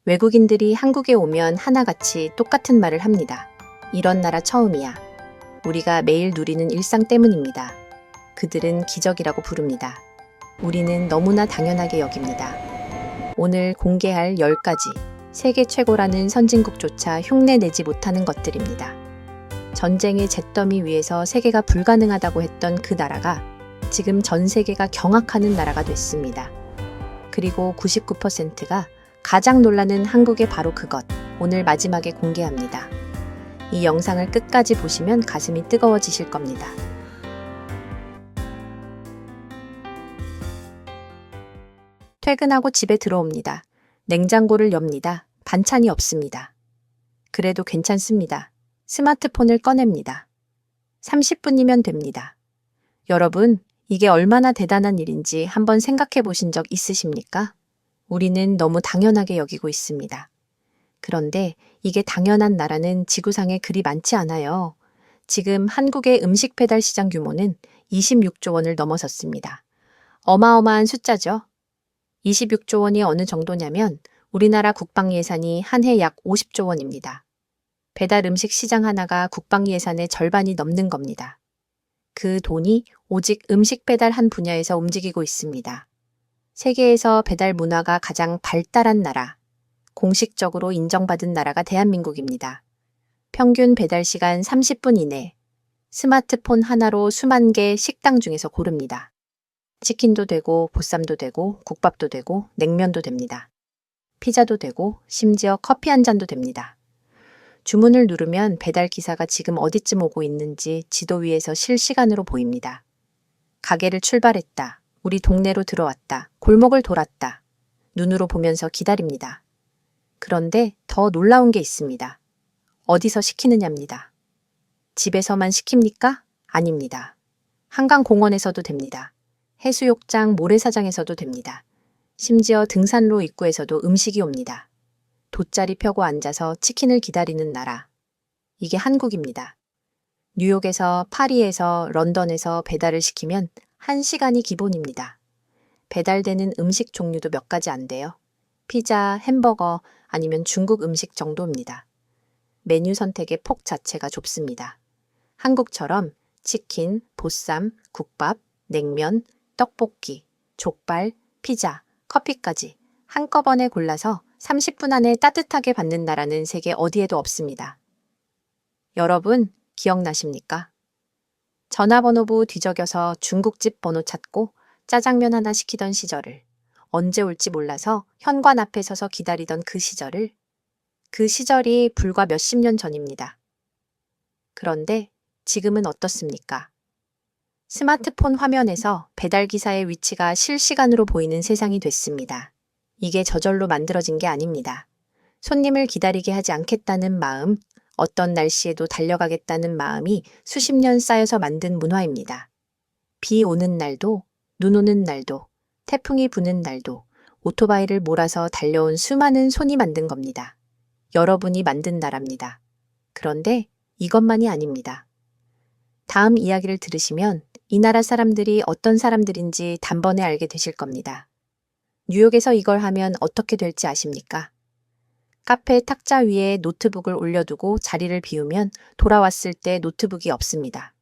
외국인들이 한국에 오면 하나같이 똑같은 말을 합니다. 이런 나라 처음이야. 우리가 매일 누리는 일상 때문입니다. 그들은 기적이라고 부릅니다. 우리는 너무나 당연하게 여깁니다. 오늘 공개할 10가지 세계 최고라는 선진국조차 흉내내지 못하는 것들입니다. 전쟁의 잿더미 위에서 세계가 불가능하다고 했던 그 나라가 지금 전 세계가 경악하는 나라가 됐습니다. 그리고 99%가 가장 놀라는 한국의 바로 그것, 오늘 마지막에 공개합니다. 이 영상을 끝까지 보시면 가슴이 뜨거워지실 겁니다. 퇴근하고 집에 들어옵니다. 냉장고를 엽니다. 반찬이 없습니다. 그래도 괜찮습니다. 스마트폰을 꺼냅니다. 30분이면 됩니다. 여러분, 이게 얼마나 대단한 일인지 한번 생각해 보신 적 있으십니까? 우리는 너무 당연하게 여기고 있습니다. 그런데 이게 당연한 나라는 지구상에 그리 많지 않아요. 지금 한국의 음식 배달 시장 규모는 26조 원을 넘어섰습니다. 어마어마한 숫자죠. 26조 원이 어느 정도냐면 우리나라 국방 예산이 한 해 약 50조 원입니다. 배달 음식 시장 하나가 국방 예산의 절반이 넘는 겁니다. 그 돈이 오직 음식 배달 한 분야에서 움직이고 있습니다. 세계에서 배달 문화가 가장 발달한 나라, 공식적으로 인정받은 나라가 대한민국입니다. 평균 배달 시간 30분 이내, 스마트폰 하나로 수만 개 식당 중에서 고릅니다. 치킨도 되고, 보쌈도 되고, 국밥도 되고, 냉면도 됩니다. 피자도 되고, 심지어 커피 한 잔도 됩니다. 주문을 누르면 배달 기사가 지금 어디쯤 오고 있는지 지도 위에서 실시간으로 보입니다. 가게를 출발했다. 우리 동네로 들어왔다. 골목을 돌았다. 눈으로 보면서 기다립니다. 그런데 더 놀라운 게 있습니다. 어디서 시키느냐입니다. 집에서만 시킵니까? 아닙니다. 한강공원에서도 됩니다. 해수욕장, 모래사장에서도 됩니다. 심지어 등산로 입구에서도 음식이 옵니다. 돗자리 펴고 앉아서 치킨을 기다리는 나라. 이게 한국입니다. 뉴욕에서, 파리에서, 런던에서 배달을 시키면 1시간이 기본입니다. 배달되는 음식 종류도 몇 가지 안 돼요. 피자, 햄버거, 아니면 중국 음식 정도입니다. 메뉴 선택의 폭 자체가 좁습니다. 한국처럼 치킨, 보쌈, 국밥, 냉면, 떡볶이, 족발, 피자, 커피까지 한꺼번에 골라서 30분 안에 따뜻하게 받는 나라는 세계 어디에도 없습니다. 여러분, 기억나십니까? 전화번호부 뒤적여서 중국집 번호 찾고 짜장면 하나 시키던 시절을, 언제 올지 몰라서 현관 앞에 서서 기다리던 그 시절이 불과 몇십 년 전입니다. 그런데 지금은 어떻습니까? 스마트폰 화면에서 배달기사의 위치가 실시간으로 보이는 세상이 됐습니다. 이게 저절로 만들어진 게 아닙니다. 손님을 기다리게 하지 않겠다는 마음, 어떤 날씨에도 달려가겠다는 마음이 수십 년 쌓여서 만든 문화입니다. 비 오는 날도, 눈 오는 날도, 태풍이 부는 날도 오토바이를 몰아서 달려온 수많은 손이 만든 겁니다. 여러분이 만든 나라입니다. 그런데 이것만이 아닙니다. 다음 이야기를 들으시면 이 나라 사람들이 어떤 사람들인지 단번에 알게 되실 겁니다. 뉴욕에서 이걸 하면 어떻게 될지 아십니까? 카페 탁자 위에 노트북을 올려두고 자리를 비우면 돌아왔을 때 노트북이 없습니다.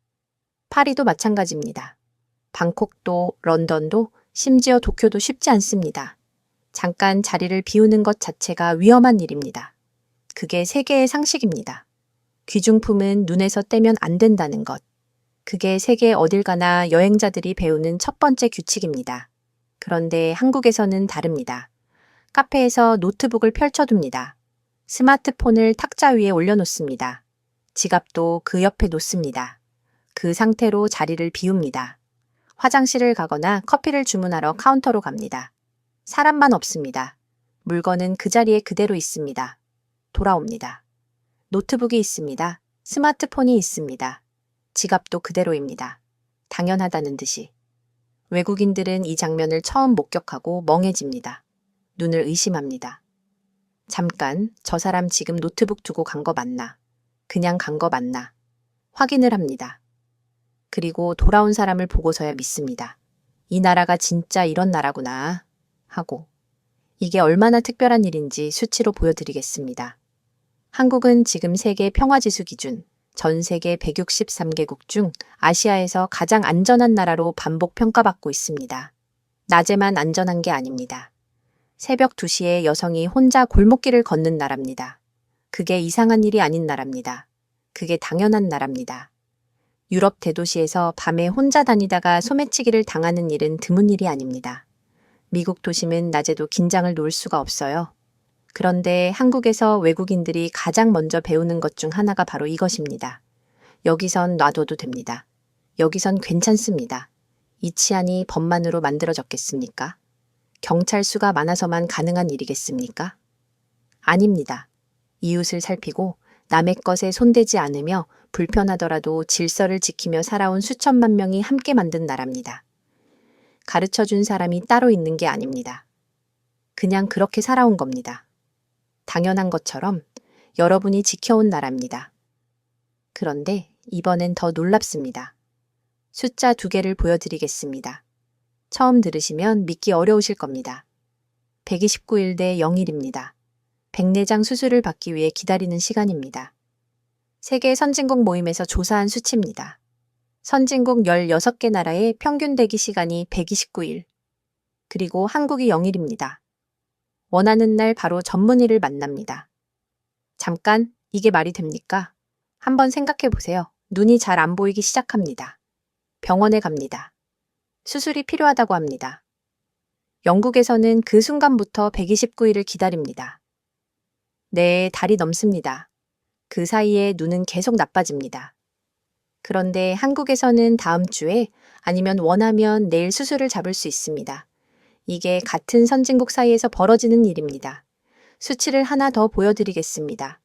파리도 마찬가지입니다. 방콕도, 런던도, 심지어 도쿄도 쉽지 않습니다. 잠깐 자리를 비우는 것 자체가 위험한 일입니다. 그게 세계의 상식입니다. 귀중품은 눈에서 떼면 안 된다는 것. 그게 세계 어딜 가나 여행자들이 배우는 첫 번째 규칙입니다. 그런데 한국에서는 다릅니다. 카페에서 노트북을 펼쳐둡니다. 스마트폰을 탁자 위에 올려놓습니다. 지갑도 그 옆에 놓습니다. 그 상태로 자리를 비웁니다. 화장실을 가거나 커피를 주문하러 카운터로 갑니다. 사람만 없습니다. 물건은 그 자리에 그대로 있습니다. 돌아옵니다. 노트북이 있습니다. 스마트폰이 있습니다. 지갑도 그대로입니다. 당연하다는 듯이. 외국인들은 이 장면을 처음 목격하고 멍해집니다. 눈을 의심합니다. 잠깐, 저 사람 지금 노트북 두고 간 거 맞나? 그냥 간 거 맞나? 확인을 합니다. 그리고 돌아온 사람을 보고서야 믿습니다. 이 나라가 진짜 이런 나라구나 하고. 이게 얼마나 특별한 일인지 수치로 보여드리겠습니다. 한국은 지금 세계 평화지수 기준 전 세계 163개국 중 아시아에서 가장 안전한 나라로 반복 평가받고 있습니다. 낮에만 안전한 게 아닙니다. 새벽 2시에 여성이 혼자 골목길을 걷는 나라입니다. 그게 이상한 일이 아닌 나라입니다. 그게 당연한 나라입니다. 유럽 대도시에서 밤에 혼자 다니다가 소매치기를 당하는 일은 드문 일이 아닙니다. 미국 도심은 낮에도 긴장을 놓을 수가 없어요. 그런데 한국에서 외국인들이 가장 먼저 배우는 것 중 하나가 바로 이것입니다. 여기선 놔둬도 됩니다. 여기선 괜찮습니다. 이 치안이 법만으로 만들어졌겠습니까? 경찰 수가 많아서만 가능한 일이겠습니까? 아닙니다. 이웃을 살피고 남의 것에 손대지 않으며 불편하더라도 질서를 지키며 살아온 수천만 명이 함께 만든 나라입니다. 가르쳐준 사람이 따로 있는 게 아닙니다. 그냥 그렇게 살아온 겁니다. 당연한 것처럼 여러분이 지켜온 나라입니다. 그런데 이번엔 더 놀랍습니다. 숫자 2개를 보여드리겠습니다. 처음 들으시면 믿기 어려우실 겁니다. 129일 대 0일입니다. 백내장 수술을 받기 위해 기다리는 시간입니다. 세계 선진국 모임에서 조사한 수치입니다. 선진국 16개 나라의 평균 대기 시간이 129일. 그리고 한국이 0일입니다. 원하는 날 바로 전문의를 만납니다. 잠깐, 이게 말이 됩니까? 한번 생각해 보세요. 눈이 잘 안 보이기 시작합니다. 병원에 갑니다. 수술이 필요하다고 합니다. 영국에서는 그 순간부터 129일을 기다립니다. 네, 달이 넘습니다. 그 사이에 눈은 계속 나빠집니다. 그런데 한국에서는 다음 주에 아니면 원하면 내일 수술을 잡을 수 있습니다. 이게 같은 선진국 사이에서 벌어지는 일입니다. 수치를 하나 더 보여드리겠습니다.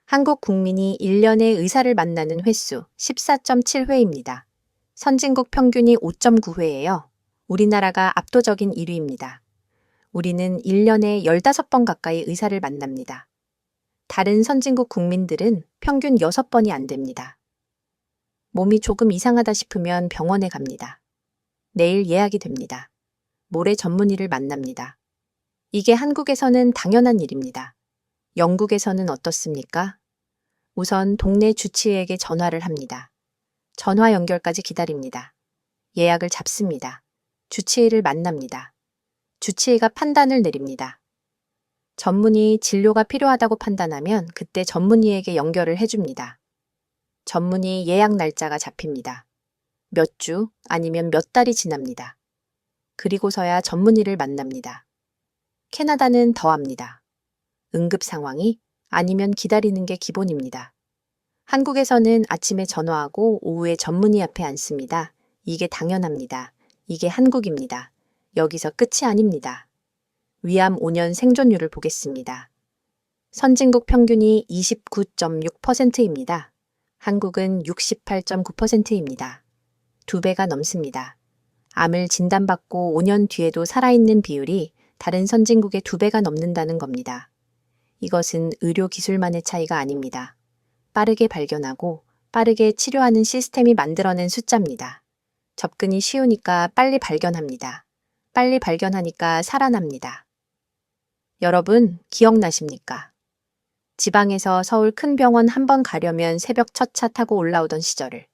한국 국민이 1년에 의사를 만나는 횟수 14.7회입니다. 선진국 평균이 5.9회예요. 우리나라가 압도적인 1위입니다. 우리는 1년에 15번 가까이 의사를 만납니다. 다른 선진국 국민들은 평균 6번이 안 됩니다. 몸이 조금 이상하다 싶으면 병원에 갑니다. 내일 예약이 됩니다. 모레 전문의를 만납니다. 이게 한국에서는 당연한 일입니다. 영국에서는 어떻습니까? 우선 동네 주치의에게 전화를 합니다. 전화 연결까지 기다립니다. 예약을 잡습니다. 주치의를 만납니다. 주치의가 판단을 내립니다. 전문의 진료가 필요하다고 판단하면 그때 전문의에게 연결을 해줍니다. 전문의 예약 날짜가 잡힙니다. 몇 주 아니면 몇 달이 지납니다. 그리고서야 전문의를 만납니다. 캐나다는 더합니다. 응급 상황이 아니면 기다리는 게 기본입니다. 한국에서는 아침에 전화하고 오후에 전문의 앞에 앉습니다. 이게 당연합니다. 이게 한국입니다. 여기서 끝이 아닙니다. 위암 5년 생존율을 보겠습니다. 선진국 평균이 29.6%입니다. 한국은 68.9%입니다. 2배가 넘습니다. 암을 진단받고 5년 뒤에도 살아있는 비율이 다른 선진국의 2배가 넘는다는 겁니다. 이것은 의료 기술만의 차이가 아닙니다. 빠르게 발견하고 빠르게 치료하는 시스템이 만들어낸 숫자입니다. 접근이 쉬우니까 빨리 발견합니다. 빨리 발견하니까 살아납니다. 여러분, 기억나십니까? 지방에서 서울 큰 병원 한 번 가려면 새벽 첫 차 타고 올라오던 시절을,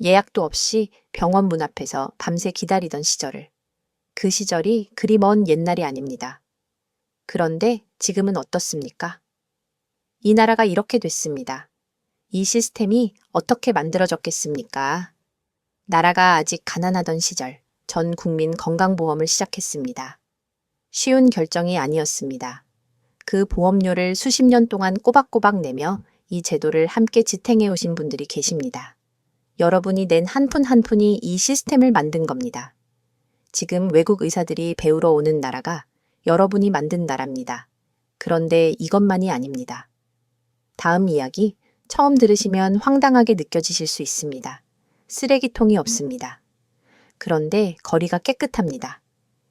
예약도 없이 병원 문 앞에서 밤새 기다리던 시절을, 그 시절이 그리 먼 옛날이 아닙니다. 그런데 지금은 어떻습니까? 이 나라가 이렇게 됐습니다. 이 시스템이 어떻게 만들어졌겠습니까? 나라가 아직 가난하던 시절, 전 국민 건강보험을 시작했습니다. 쉬운 결정이 아니었습니다. 그 보험료를 수십 년 동안 꼬박꼬박 내며 이 제도를 함께 지탱해 오신 분들이 계십니다. 여러분이 낸 한 푼 한 푼이 이 시스템을 만든 겁니다. 지금 외국 의사들이 배우러 오는 나라가 여러분이 만든 나라입니다. 그런데 이것만이 아닙니다. 다음 이야기 처음 들으시면 황당하게 느껴지실 수 있습니다. 쓰레기통이 없습니다. 그런데 거리가 깨끗합니다.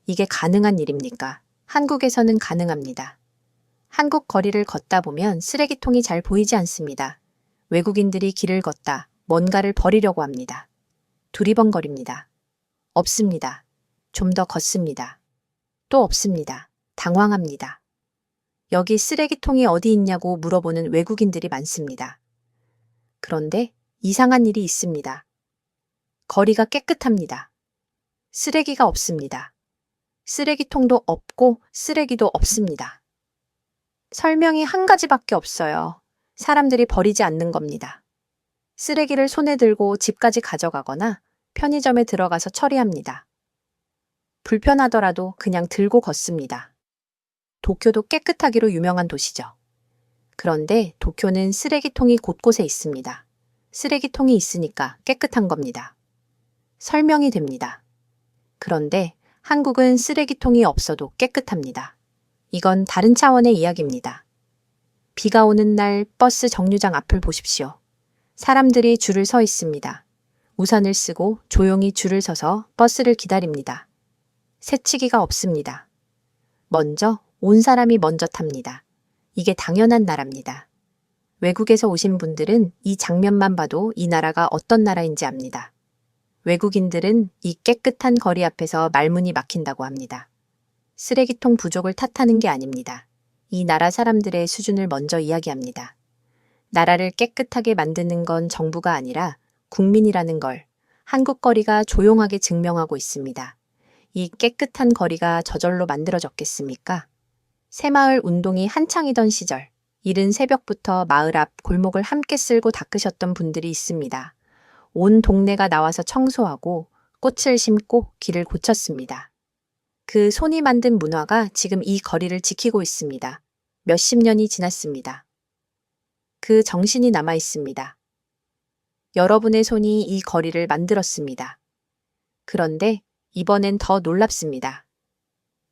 이게 가능한 일입니까? 한국에서는 가능합니다. 한국 거리를 걷다 보면 쓰레기통이 잘 보이지 않습니다. 외국인들이 길을 걷다 뭔가를 버리려고 합니다. 두리번거립니다. 없습니다. 좀 더 걷습니다. 또 없습니다. 당황합니다. 여기 쓰레기통이 어디 있냐고 물어보는 외국인들이 많습니다. 그런데 이상한 일이 있습니다. 거리가 깨끗합니다. 쓰레기가 없습니다. 쓰레기통도 없고 쓰레기도 없습니다. 설명이 한 가지밖에 없어요. 사람들이 버리지 않는 겁니다. 쓰레기를 손에 들고 집까지 가져가거나 편의점에 들어가서 처리합니다. 불편하더라도 그냥 들고 걷습니다. 도쿄도 깨끗하기로 유명한 도시죠. 그런데 도쿄는 쓰레기통이 곳곳에 있습니다. 쓰레기통이 있으니까 깨끗한 겁니다. 설명이 됩니다. 그런데 한국은 쓰레기통이 없어도 깨끗합니다. 이건 다른 차원의 이야기입니다. 비가 오는 날 버스 정류장 앞을 보십시오. 사람들이 줄을 서 있습니다. 우산을 쓰고 조용히 줄을 서서 버스를 기다립니다. 새치기가 없습니다. 먼저 온 사람이 먼저 탑니다. 이게 당연한 나라입니다. 외국에서 오신 분들은 이 장면만 봐도 이 나라가 어떤 나라인지 압니다. 외국인들은 이 깨끗한 거리 앞에서 말문이 막힌다고 합니다. 쓰레기통 부족을 탓하는 게 아닙니다. 이 나라 사람들의 수준을 먼저 이야기합니다. 나라를 깨끗하게 만드는 건 정부가 아니라 국민이라는 걸 한국 거리가 조용하게 증명하고 있습니다. 이 깨끗한 거리가 저절로 만들어졌겠습니까? 새마을 운동이 한창이던 시절, 이른 새벽부터 마을 앞 골목을 함께 쓸고 닦으셨던 분들이 있습니다. 온 동네가 나와서 청소하고 꽃을 심고 길을 고쳤습니다. 그 손이 만든 문화가 지금 이 거리를 지키고 있습니다. 몇십 년이 지났습니다. 그 정신이 남아 있습니다. 여러분의 손이 이 거리를 만들었습니다. 그런데 이번엔 더 놀랍습니다.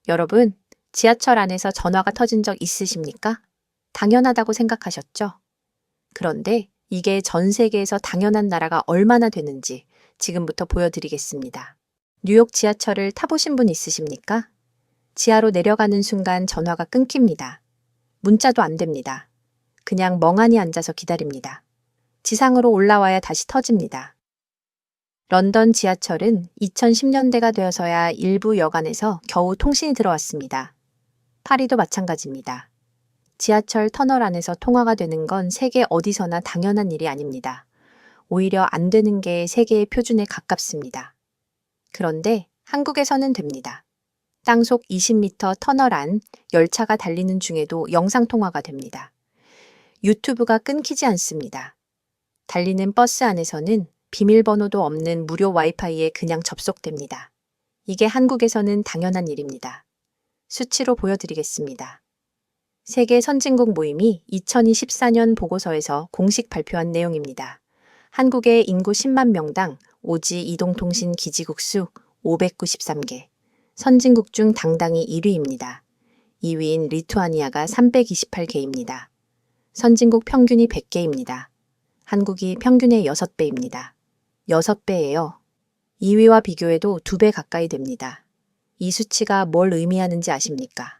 여러분, 지하철 안에서 전화가 터진 적 있으십니까? 당연하다고 생각하셨죠? 그런데 이게 전 세계에서 당연한 나라가 얼마나 되는지 지금부터 보여드리겠습니다. 뉴욕 지하철을 타보신 분 있으십니까? 지하로 내려가는 순간 전화가 끊깁니다. 문자도 안 됩니다. 그냥 멍하니 앉아서 기다립니다. 지상으로 올라와야 다시 터집니다. 런던 지하철은 2010년대가 되어서야 일부 여간에서 겨우 통신이 들어왔습니다. 파리도 마찬가지입니다. 지하철 터널 안에서 통화가 되는 건 세계 어디서나 당연한 일이 아닙니다. 오히려 안 되는 게 세계의 표준에 가깝습니다. 그런데 한국에서는 됩니다. 땅속 20m 터널 안 열차가 달리는 중에도 영상통화가 됩니다. 유튜브가 끊기지 않습니다. 달리는 버스 안에서는 비밀번호도 없는 무료 와이파이에 그냥 접속됩니다. 이게 한국에서는 당연한 일입니다. 수치로 보여드리겠습니다. 세계 선진국 모임이 2024년 보고서에서 공식 발표한 내용입니다. 한국의 인구 10만 명당 오지 이동통신 기지국 수 593개, 선진국 중 당당히 1위입니다. 2위인 리투아니아가 328개입니다. 선진국 평균이 100개입니다. 한국이 평균의 6배입니다. 6배예요. 2위와 비교해도 2배 가까이 됩니다. 이 수치가 뭘 의미하는지 아십니까?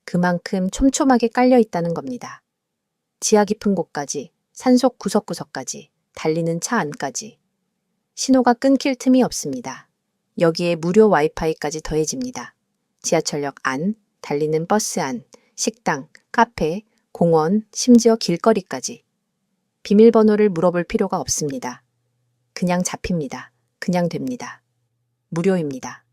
그만큼 촘촘하게 깔려 있다는 겁니다. 지하 깊은 곳까지, 산속 구석구석까지, 달리는 차 안까지. 신호가 끊길 틈이 없습니다. 여기에 무료 와이파이까지 더해집니다. 지하철역 안, 달리는 버스 안, 식당, 카페, 공원, 심지어 길거리까지. 비밀번호를 물어볼 필요가 없습니다. 그냥 잡힙니다. 그냥 됩니다. 무료입니다.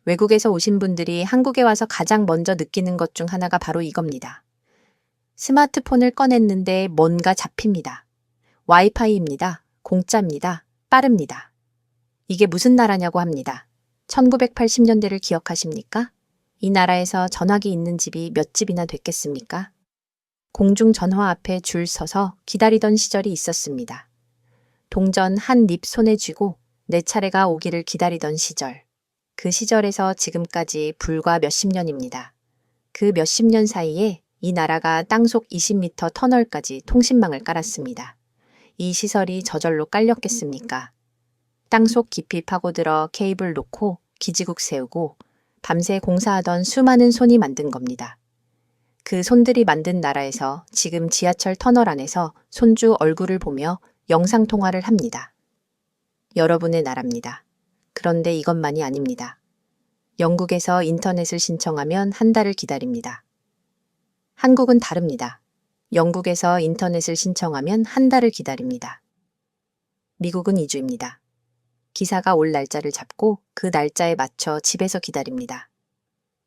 외국에서 오신 분들이 한국에 와서 가장 먼저 느끼는 것 중 하나가 바로 이겁니다. 스마트폰을 꺼냈는데 뭔가 잡힙니다. 와이파이입니다. 공짜입니다. 빠릅니다. 이게 무슨 나라냐고 합니다. 1980년대를 기억하십니까? 이 나라에서 전화기 있는 집이 몇 집이나 됐겠습니까? 공중전화 앞에 줄 서서 기다리던 시절이 있었습니다. 동전 한 입 손에 쥐고 내 차례가 오기를 기다리던 시절. 그 시절에서 지금까지 불과 몇십 년입니다. 그 몇십 년 사이에 이 나라가 땅속 20m 터널까지 통신망을 깔았습니다. 이 시설이 저절로 깔렸겠습니까? 땅속 깊이 파고들어 케이블 놓고 기지국 세우고 밤새 공사하던 수많은 손이 만든 겁니다. 그 손들이 만든 나라에서 지금 지하철 터널 안에서 손주 얼굴을 보며 영상통화를 합니다. 여러분의 나라입니다. 그런데 이것만이 아닙니다. 영국에서 인터넷을 신청하면 한 달을 기다립니다. 한국은 다릅니다. 영국에서 인터넷을 신청하면 한 달을 기다립니다. 미국은 2주입니다. 기사가 올 날짜를 잡고 그 날짜에 맞춰 집에서 기다립니다.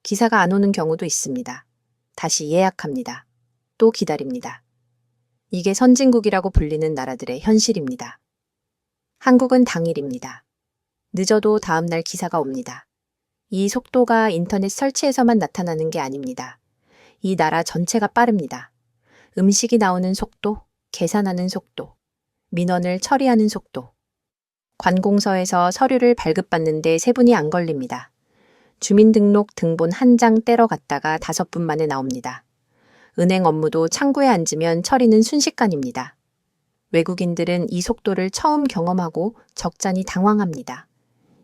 기사가 안 오는 경우도 있습니다. 다시 예약합니다. 또 기다립니다. 이게 선진국이라고 불리는 나라들의 현실입니다. 한국은 당일입니다. 늦어도 다음 날 기사가 옵니다. 이 속도가 인터넷 설치에서만 나타나는 게 아닙니다. 이 나라 전체가 빠릅니다. 음식이 나오는 속도, 계산하는 속도, 민원을 처리하는 속도. 관공서에서 서류를 발급받는데 3분이 안 걸립니다. 주민등록 등본 한 장 떼러 갔다가 5분 만에 나옵니다. 은행 업무도 창구에 앉으면 처리는 순식간입니다. 외국인들은 이 속도를 처음 경험하고 적잖이 당황합니다.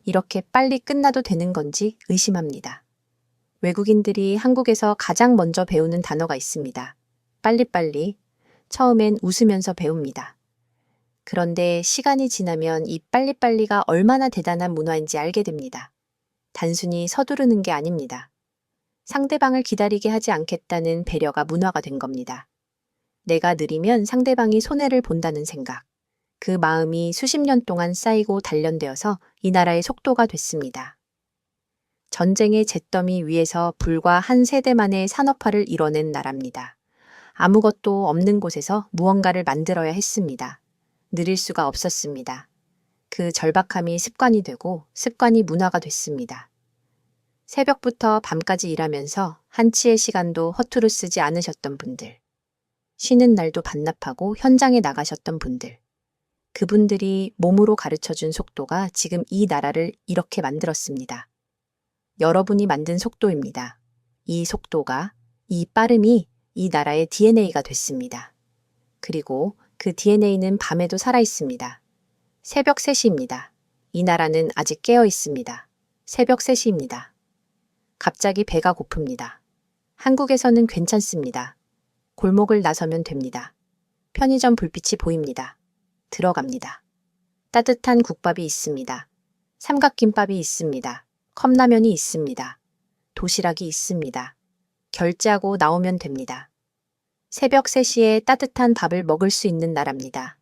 이렇게 빨리 끝나도 되는 건지 의심합니다. 외국인들이 한국에서 가장 먼저 배우는 단어가 있습니다. 빨리빨리. 처음엔 웃으면서 배웁니다. 그런데 시간이 지나면 이 빨리빨리가 얼마나 대단한 문화인지 알게 됩니다. 단순히 서두르는 게 아닙니다. 상대방을 기다리게 하지 않겠다는 배려가 문화가 된 겁니다. 내가 느리면 상대방이 손해를 본다는 생각. 그 마음이 수십 년 동안 쌓이고 단련되어서 이 나라의 속도가 됐습니다. 전쟁의 잿더미 위에서 불과 한 세대 만에 산업화를 이뤄낸 나라입니다. 아무것도 없는 곳에서 무언가를 만들어야 했습니다. 느릴 수가 없었습니다. 그 절박함이 습관이 되고 습관이 문화가 됐습니다. 새벽부터 밤까지 일하면서 한치의 시간도 허투루 쓰지 않으셨던 분들. 쉬는 날도 반납하고 현장에 나가셨던 분들. 그분들이 몸으로 가르쳐준 속도가 지금 이 나라를 이렇게 만들었습니다. 여러분이 만든 속도입니다. 이 속도가, 이 빠름이 이 나라의 DNA가 됐습니다. 그리고 그 DNA는 밤에도 살아있습니다. 새벽 3시입니다. 이 나라는 아직 깨어 있습니다. 새벽 3시입니다. 갑자기 배가 고픕니다. 한국에서는 괜찮습니다. 골목을 나서면 됩니다. 편의점 불빛이 보입니다. 들어갑니다. 따뜻한 국밥이 있습니다. 삼각김밥이 있습니다. 컵라면이 있습니다. 도시락이 있습니다. 결제하고 나오면 됩니다. 새벽 3시에 따뜻한 밥을 먹을 수 있는 나라입니다.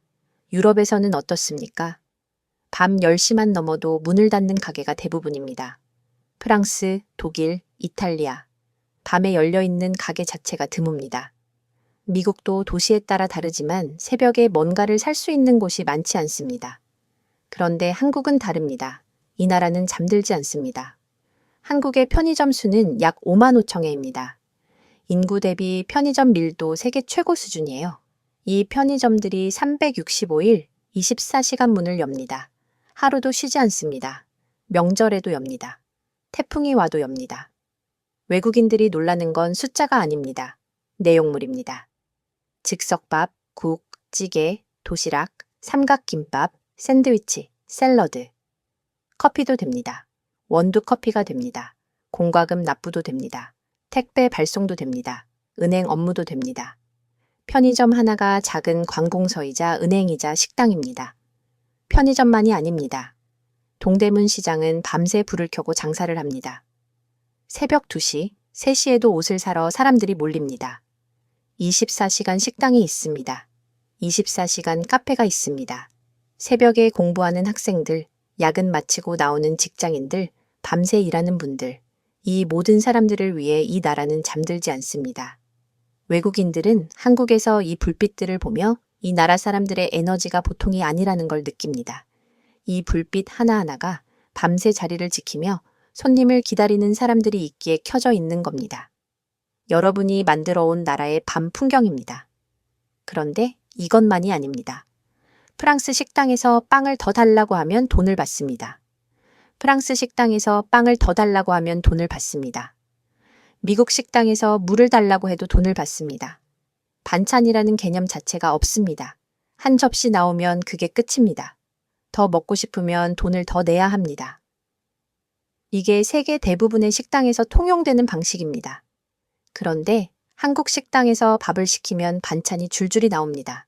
유럽에서는 어떻습니까? 밤 10시만 넘어도 문을 닫는 가게가 대부분입니다. 프랑스, 독일, 이탈리아. 밤에 열려있는 가게 자체가 드뭅니다. 미국도 도시에 따라 다르지만 새벽에 뭔가를 살 수 있는 곳이 많지 않습니다. 그런데 한국은 다릅니다. 이 나라는 잠들지 않습니다. 한국의 편의점 수는 약 5만 5천 개입니다. 인구 대비 편의점 밀도 세계 최고 수준이에요. 이 편의점들이 365일 24시간 문을 엽니다. 하루도 쉬지 않습니다. 명절에도 엽니다. 태풍이 와도 엽니다. 외국인들이 놀라는 건 숫자가 아닙니다. 내용물입니다. 즉석밥, 국, 찌개, 도시락, 삼각김밥, 샌드위치, 샐러드. 커피도 됩니다. 원두 커피가 됩니다. 공과금 납부도 됩니다. 택배 발송도 됩니다. 은행 업무도 됩니다. 편의점 하나가 작은 관공서이자 은행이자 식당입니다. 편의점만이 아닙니다. 동대문 시장은 밤새 불을 켜고 장사를 합니다. 새벽 2시, 3시에도 옷을 사러 사람들이 몰립니다. 24시간 식당이 있습니다. 24시간 카페가 있습니다. 새벽에 공부하는 학생들, 야근 마치고 나오는 직장인들, 밤새 일하는 분들, 이 모든 사람들을 위해 이 나라는 잠들지 않습니다. 외국인들은 한국에서 이 불빛들을 보며 이 나라 사람들의 에너지가 보통이 아니라는 걸 느낍니다. 이 불빛 하나하나가 밤새 자리를 지키며 손님을 기다리는 사람들이 있기에 켜져 있는 겁니다. 여러분이 만들어 온 나라의 밤 풍경입니다. 그런데 이것만이 아닙니다. 프랑스 식당에서 빵을 더 달라고 하면 돈을 받습니다. 프랑스 식당에서 빵을 더 달라고 하면 돈을 받습니다. 미국 식당에서 물을 달라고 해도 돈을 받습니다. 반찬이라는 개념 자체가 없습니다. 한 접시 나오면 그게 끝입니다. 더 먹고 싶으면 돈을 더 내야 합니다. 이게 세계 대부분의 식당에서 통용되는 방식입니다. 그런데 한국 식당에서 밥을 시키면 반찬이 줄줄이 나옵니다.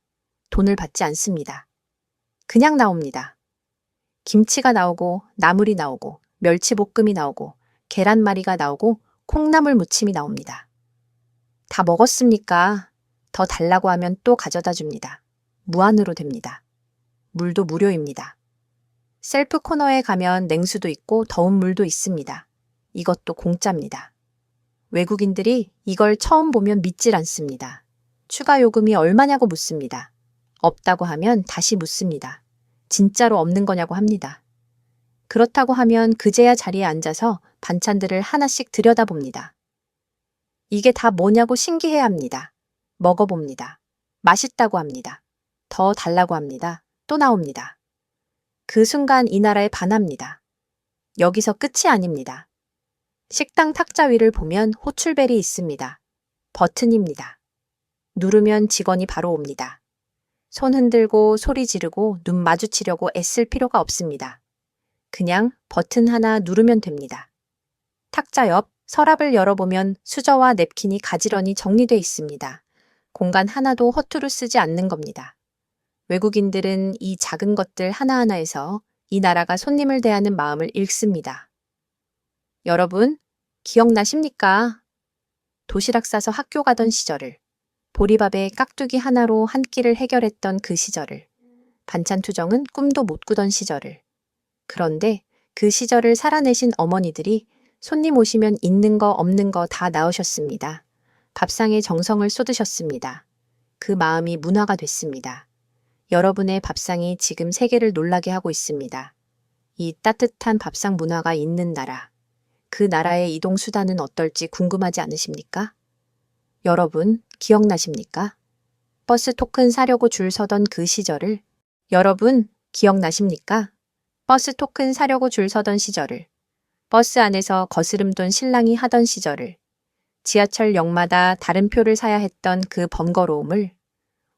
돈을 받지 않습니다. 그냥 나옵니다. 김치가 나오고 나물이 나오고 멸치볶음이 나오고 계란말이가 나오고 콩나물 무침이 나옵니다. 다 먹었습니까? 더 달라고 하면 또 가져다 줍니다. 무한으로 됩니다. 물도 무료입니다. 셀프 코너에 가면 냉수도 있고 더운 물도 있습니다. 이것도 공짜입니다. 외국인들이 이걸 처음 보면 믿질 않습니다. 추가 요금이 얼마냐고 묻습니다. 없다고 하면 다시 묻습니다. 진짜로 없는 거냐고 합니다. 그렇다고 하면 그제야 자리에 앉아서 반찬들을 하나씩 들여다봅니다. 이게 다 뭐냐고 신기해 합니다. 먹어봅니다. 맛있다고 합니다. 더 달라고 합니다. 또 나옵니다. 그 순간 이 나라에 반합니다. 여기서 끝이 아닙니다. 식당 탁자 위를 보면 호출벨이 있습니다. 버튼입니다. 누르면 직원이 바로 옵니다. 손 흔들고 소리 지르고 눈 마주치려고 애쓸 필요가 없습니다. 그냥 버튼 하나 누르면 됩니다. 탁자 옆 서랍을 열어보면 수저와 냅킨이 가지런히 정리되어 있습니다. 공간 하나도 허투루 쓰지 않는 겁니다. 외국인들은 이 작은 것들 하나하나에서 이 나라가 손님을 대하는 마음을 읽습니다. 여러분, 기억나십니까? 도시락 싸서 학교 가던 시절을, 보리밥에 깍두기 하나로 한 끼를 해결했던 그 시절을, 반찬 투정은 꿈도 못 꾸던 시절을. 그런데 그 시절을 살아내신 어머니들이 손님 오시면 있는 거 없는 거 다 나으셨습니다. 밥상에 정성을 쏟으셨습니다. 그 마음이 문화가 됐습니다. 여러분의 밥상이 지금 세계를 놀라게 하고 있습니다. 이 따뜻한 밥상 문화가 있는 나라, 그 나라의 이동 수단은 어떨지 궁금하지 않으십니까? 여러분, 기억나십니까? 버스 토큰 사려고 줄 서던 그 시절을, 여러분, 기억나십니까? 버스 토큰 사려고 줄 서던 시절을, 버스 안에서 거스름돈 신랑이 하던 시절을, 지하철역마다 다른 표를 사야 했던 그 번거로움을,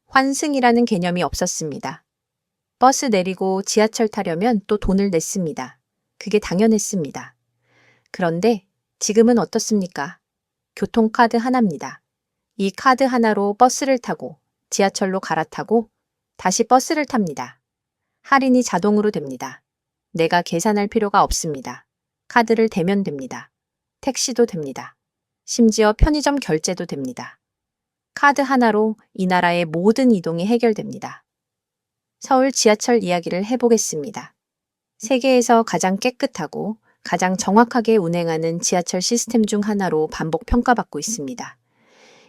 환승이라는 개념이 없었습니다. 버스 내리고 지하철 타려면 또 돈을 냈습니다. 그게 당연했습니다. 그런데 지금은 어떻습니까? 교통카드 하나입니다. 이 카드 하나로 버스를 타고 지하철로 갈아타고 다시 버스를 탑니다. 할인이 자동으로 됩니다. 내가 계산할 필요가 없습니다. 카드를 대면 됩니다. 택시도 됩니다. 심지어 편의점 결제도 됩니다. 카드 하나로 이 나라의 모든 이동이 해결됩니다. 서울 지하철 이야기를 해보겠습니다. 세계에서 가장 깨끗하고 가장 정확하게 운행하는 지하철 시스템 중 하나로 반복 평가받고 있습니다.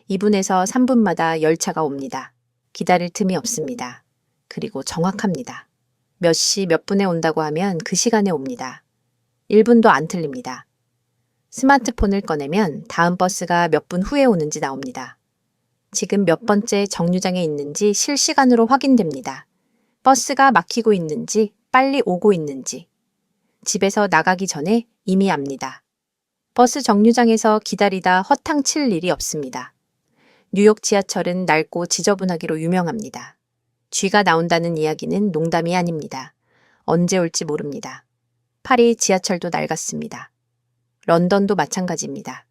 2분에서 3분마다 열차가 옵니다. 기다릴 틈이 없습니다. 그리고 정확합니다. 몇 시 몇 분에 온다고 하면 그 시간에 옵니다. 1분도 안 틀립니다. 스마트폰을 꺼내면 다음 버스가 몇 분 후에 오는지 나옵니다. 지금 몇 번째 정류장에 있는지 실시간으로 확인됩니다. 버스가 막히고 있는지 빨리 오고 있는지. 집에서 나가기 전에 이미 압니다. 버스 정류장에서 기다리다 허탕 칠 일이 없습니다. 뉴욕 지하철은 낡고 지저분하기로 유명합니다. 쥐가 나온다는 이야기는 농담이 아닙니다. 언제 올지 모릅니다. 파리 지하철도 낡았습니다. 런던도 마찬가지입니다.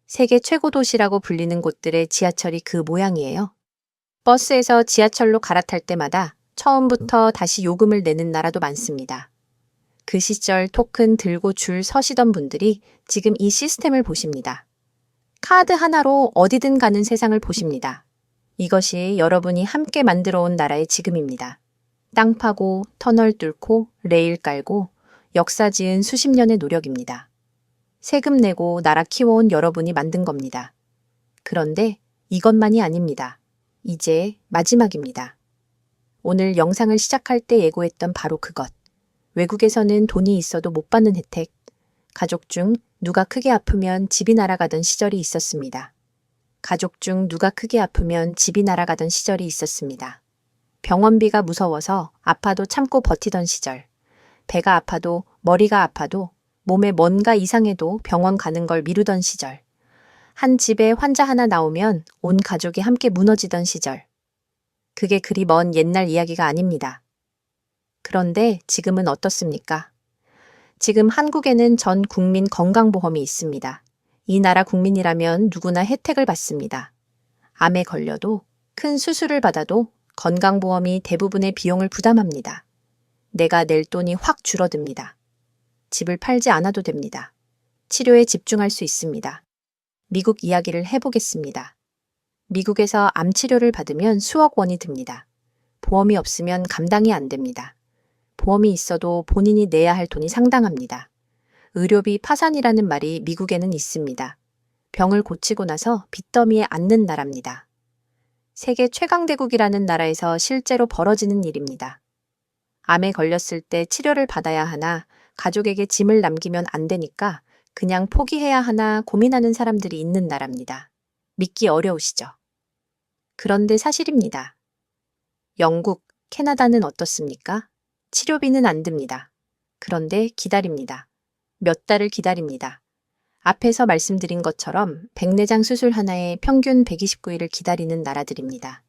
세계 최고 도시라고 불리는 곳들의 지하철이 그 모양이에요. 버스에서 지하철로 갈아탈 때마다 처음부터 다시 요금을 내는 나라도 많습니다. 그 시절 토큰 들고 줄 서시던 분들이 지금 이 시스템을 보십니다. 카드 하나로 어디든 가는 세상을 보십니다. 이것이 여러분이 함께 만들어 온 나라의 지금입니다. 땅 파고 터널 뚫고 레일 깔고 역사 지은 수십 년의 노력입니다. 세금 내고 나라 키워온 여러분이 만든 겁니다. 그런데 이것만이 아닙니다. 이제 마지막입니다. 오늘 영상을 시작할 때 예고했던 바로 그것. 외국에서는 돈이 있어도 못 받는 혜택. 가족 중 누가 크게 아프면 집이 날아가던 시절이 있었습니다. 가족 중 누가 크게 아프면 집이 날아가던 시절이 있었습니다. 병원비가 무서워서 아파도 참고 버티던 시절. 배가 아파도 머리가 아파도 몸에 뭔가 이상해도 병원 가는 걸 미루던 시절. 한 집에 환자 하나 나오면 온 가족이 함께 무너지던 시절. 그게 그리 먼 옛날 이야기가 아닙니다. 그런데 지금은 어떻습니까? 지금 한국에는 전 국민 건강보험이 있습니다. 이 나라 국민이라면 누구나 혜택을 받습니다. 암에 걸려도 큰 수술을 받아도 건강보험이 대부분의 비용을 부담합니다. 내가 낼 돈이 확 줄어듭니다. 집을 팔지 않아도 됩니다. 치료에 집중할 수 있습니다. 미국 이야기를 해보겠습니다. 미국에서 암 치료를 받으면 수억 원이 듭니다. 보험이 없으면 감당이 안 됩니다. 보험이 있어도 본인이 내야 할 돈이 상당합니다. 의료비 파산이라는 말이 미국에는 있습니다. 병을 고치고 나서 빚더미에 앉는 나라입니다. 세계 최강대국이라는 나라에서 실제로 벌어지는 일입니다. 암에 걸렸을 때 치료를 받아야 하나 가족에게 짐을 남기면 안 되니까 그냥 포기해야 하나 고민하는 사람들이 있는 나라입니다. 믿기 어려우시죠? 그런데 사실입니다. 영국, 캐나다는 어떻습니까? 치료비는 안 듭니다. 그런데 기다립니다. 몇 달을 기다립니다. 앞에서 말씀드린 것처럼 백내장 수술 하나에 평균 129일을 기다리는 나라들입니다.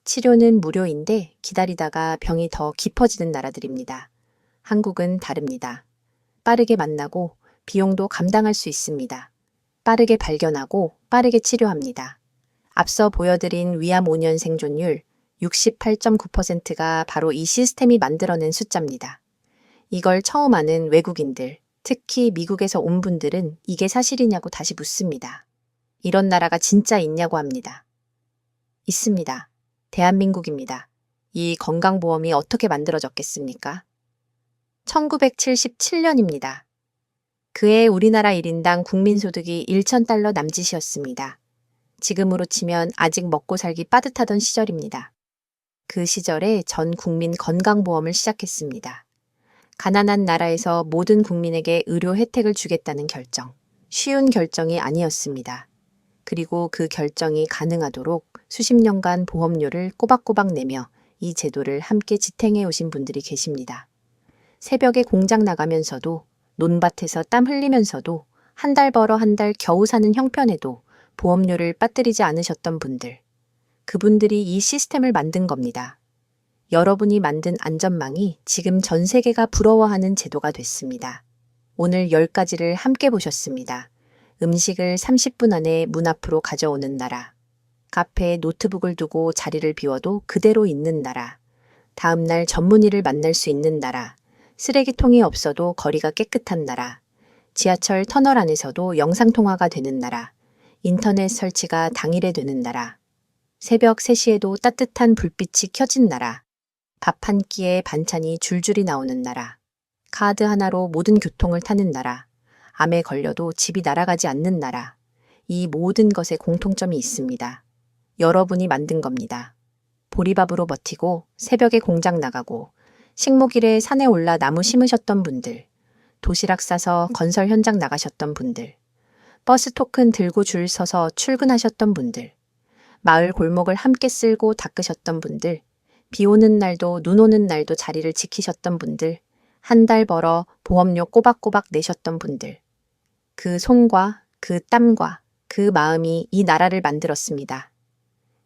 치료는 무료인데 기다리다가 병이 더 깊어지는 나라들입니다. 한국은 다릅니다. 빠르게 만나고 비용도 감당할 수 있습니다. 빠르게 발견하고 빠르게 치료합니다. 앞서 보여드린 위암 5년 생존율 68.9%가 바로 이 시스템이 만들어낸 숫자입니다. 이걸 처음 아는 외국인들, 특히 미국에서 온 분들은 이게 사실이냐고 다시 묻습니다. 이런 나라가 진짜 있냐고 합니다. 있습니다. 대한민국입니다. 이 건강보험이 어떻게 만들어졌겠습니까? 1977년입니다. 그해 우리나라 1인당 국민소득이 1,000달러 남짓이었습니다. 지금으로 치면 아직 먹고 살기 빠듯하던 시절입니다. 그 시절에 전 국민 건강보험을 시작했습니다. 가난한 나라에서 모든 국민에게 의료 혜택을 주겠다는 결정. 쉬운 결정이 아니었습니다. 그리고 그 결정이 가능하도록 수십 년간 보험료를 꼬박꼬박 내며 이 제도를 함께 지탱해 오신 분들이 계십니다. 새벽에 공장 나가면서도 논밭에서 땀 흘리면서도 한 달 벌어 한 달 겨우 사는 형편에도 보험료를 빠뜨리지 않으셨던 분들. 그분들이 이 시스템을 만든 겁니다. 여러분이 만든 안전망이 지금 전 세계가 부러워하는 제도가 됐습니다. 오늘 10가지를 함께 보셨습니다. 음식을 30분 안에 문 앞으로 가져오는 나라. 카페에 노트북을 두고 자리를 비워도 그대로 있는 나라. 다음날 전문의를 만날 수 있는 나라. 쓰레기통이 없어도 거리가 깨끗한 나라. 지하철 터널 안에서도 영상통화가 되는 나라. 인터넷 설치가 당일에 되는 나라. 새벽 3시에도 따뜻한 불빛이 켜진 나라. 밥 한 끼에 반찬이 줄줄이 나오는 나라. 카드 하나로 모든 교통을 타는 나라. 암에 걸려도 집이 날아가지 않는 나라. 이 모든 것에 공통점이 있습니다. 여러분이 만든 겁니다. 보리밥으로 버티고 새벽에 공장 나가고 식목일에 산에 올라 나무 심으셨던 분들, 도시락 싸서 건설 현장 나가셨던 분들, 버스 토큰 들고 줄 서서 출근하셨던 분들, 마을 골목을 함께 쓸고 닦으셨던 분들, 비 오는 날도 눈 오는 날도 자리를 지키셨던 분들, 한 달 벌어 보험료 꼬박꼬박 내셨던 분들, 그 손과 그 땀과 그 마음이 이 나라를 만들었습니다.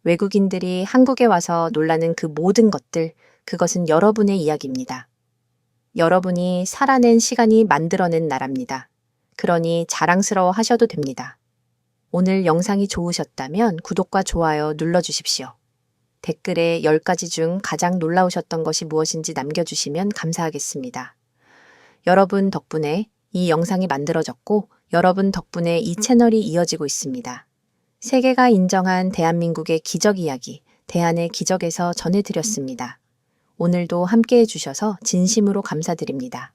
외국인들이 한국에 와서 놀라는 그 모든 것들, 그것은 여러분의 이야기입니다. 여러분이 살아낸 시간이 만들어낸 나라입니다. 그러니 자랑스러워 하셔도 됩니다. 오늘 영상이 좋으셨다면 구독과 좋아요 눌러주십시오. 댓글에 10가지 중 가장 놀라우셨던 것이 무엇인지 남겨주시면 감사하겠습니다. 여러분 덕분에 이 영상이 만들어졌고 여러분 덕분에 이 채널이 이어지고 있습니다. 세계가 인정한 대한민국의 기적 이야기, 대한의 기적에서 전해드렸습니다. 오늘도 함께해 주셔서 진심으로 감사드립니다.